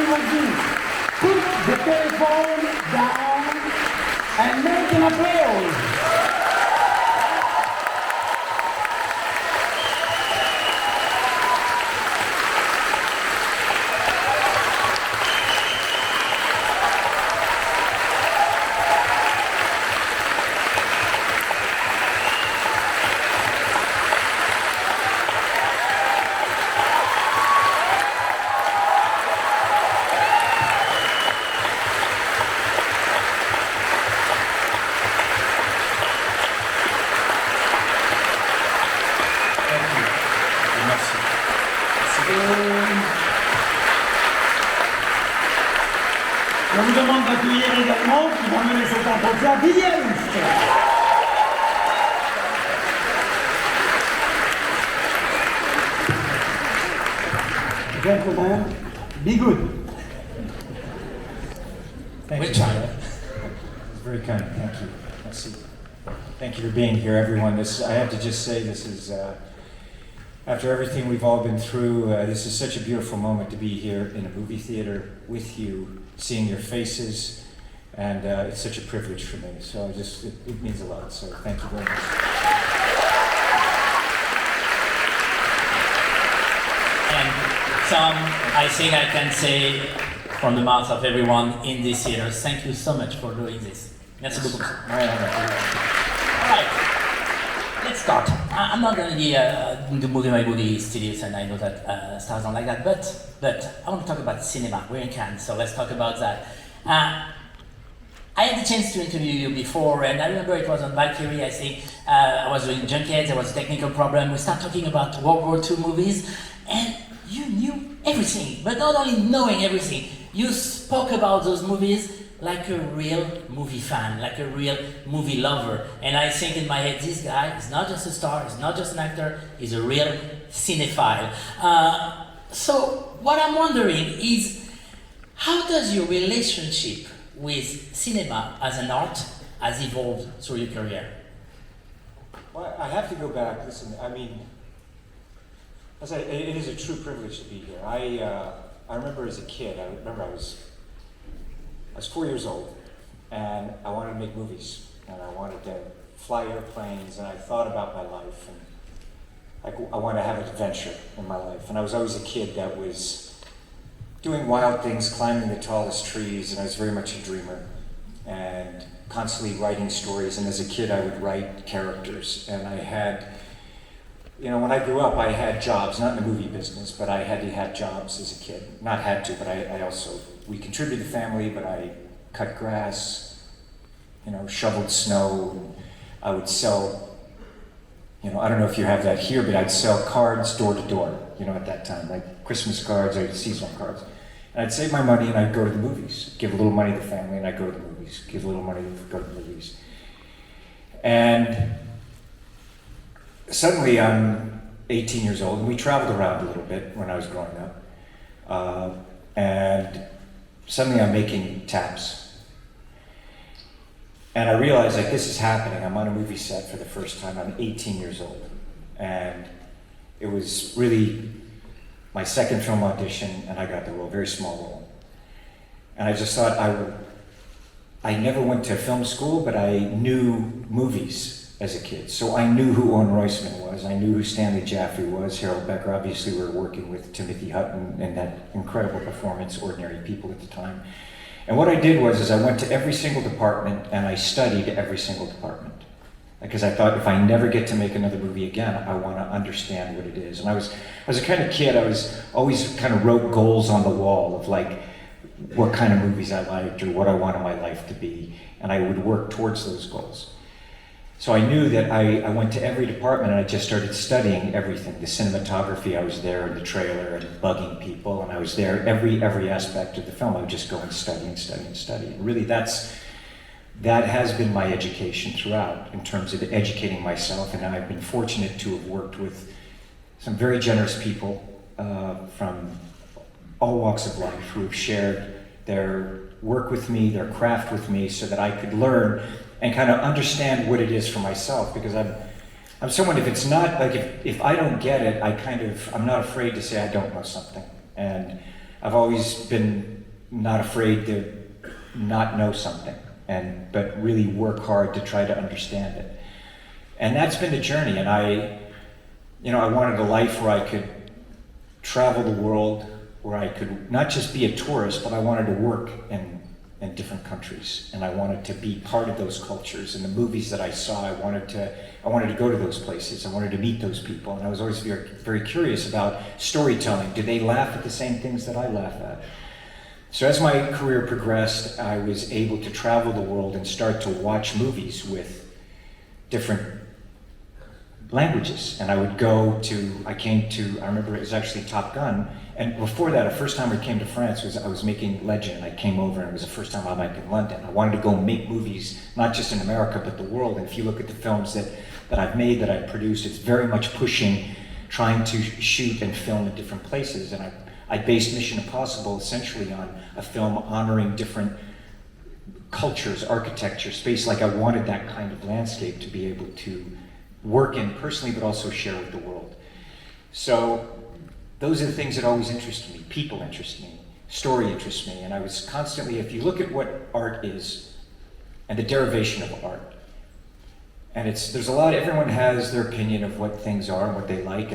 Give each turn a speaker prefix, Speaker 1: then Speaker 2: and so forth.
Speaker 1: vas-y. Put the telephone down and make an applause. Je vous demande d'accueillir également, qui va mener cet entretien, Didier. Gentlemen, be good.
Speaker 2: Thank you. It's very kind. Thank you. Merci. Thank you for being here, everyone. I have to just say, this is after everything we've all been through. This is such a beautiful moment to be here in a movie theater with you, seeing your faces, and it's such a privilege for me. So it means a lot. So thank you very much.
Speaker 3: And Tom, I think I can say from the mouth of everyone in this theater, thank you so much for doing this. Merci beaucoup. All right, let's start. I'm not going to be the movie by movie studios, and I know that stars don't like that, but I want to talk about cinema. We're in Cannes, so let's talk about that. I had the chance to interview you before, and I remember it was on Valkyrie, I think. I was doing Junkets, there was a technical problem. We started talking about World War II movies, and you knew everything, but not only knowing everything, you spoke about those movies like a real movie fan, like a real movie lover. And I think in my head, this guy is not just a star, he's not just an actor, he's a real cinephile. So what I'm wondering is, how does your relationship with cinema as an art has evolved through your career?
Speaker 2: Well, I have to go back. Listen, I mean, it is a true privilege to be here. I remember as a kid, I was 4 years old, and I wanted to make movies, and I wanted to fly airplanes, and I thought about my life, and I wanted to have an adventure in my life. And I was always a kid that was doing wild things, climbing the tallest trees, and I was very much a dreamer, and constantly writing stories. And as a kid, I would write characters, and I had, when I grew up, I had jobs, not in the movie business, but I had jobs as a kid. Not had to, but we contributed to the family, but I cut grass, shoveled snow. I would sell, I don't know if you have that here, but I'd sell cards door to door, at that time, like Christmas cards or seasonal cards. And I'd save my money and I'd go to the movies, give a little money to the family, and I'd go to the movies, give a little money to go to the movies. And suddenly I'm 18 years old, and we traveled around a little bit when I was growing up. And suddenly I'm making taps. And I realized, this is happening. I'm on a movie set for the first time. I'm 18 years old. And it was really my second film audition, and I got the role, very small role. And I just thought I never went to film school, but I knew movies as a kid. So I knew who Owen Royceman was. I knew who Stanley Jaffe was, Harold Becker. Obviously, we were working with Timothy Hutton and that incredible performance, Ordinary People, at the time. And what I did was I went to every single department and I studied every single department. Because I thought, if I never get to make another movie again, I want to understand what it is. And I was a kind of kid, I was always kind of wrote goals on the wall of what kind of movies I liked or what I wanted my life to be. And I would work towards those goals. So I knew that I went to every department and I just started studying everything. The cinematography, I was there in the trailer and bugging people, and I was there every aspect of the film. I would just go and study and study and study. And really that has been my education throughout in terms of educating myself. And I've been fortunate to have worked with some very generous people from all walks of life who have shared their work with me, their craft with me, so that I could learn and kind of understand what it is for myself. Because I'm someone, if it's not, if I don't get it, I'm not afraid to say I don't know something. And I've always been not afraid to not know something, but really work hard to try to understand it. And that's been the journey. And I wanted a life where I could travel the world, where I could not just be a tourist, but I wanted to work in different countries, and I wanted to be part of those cultures. And the movies that I saw, I wanted to go to those places. I wanted to meet those people, and I was always very, very curious about storytelling. Do they laugh at the same things that I laugh at? So as my career progressed, I was able to travel the world and start to watch movies with different languages. And I remember it was actually Top Gun. And before that, the first time we came to France I was making Legend. I came over, and it was the first time I went in London. I wanted to go make movies, not just in America, but the world. And if you look at the films that I've made, that I've produced, it's very much trying to shoot and film in different places. And I based Mission Impossible essentially on a film honoring different cultures, architecture, space. Like I wanted that kind of landscape to be able to work in personally, but also share with the world. So those are the things that always interest me. People interest me, story interests me, and I was constantly, if you look at what art is, and the derivation of art, and everyone has their opinion of what things are and what they like, and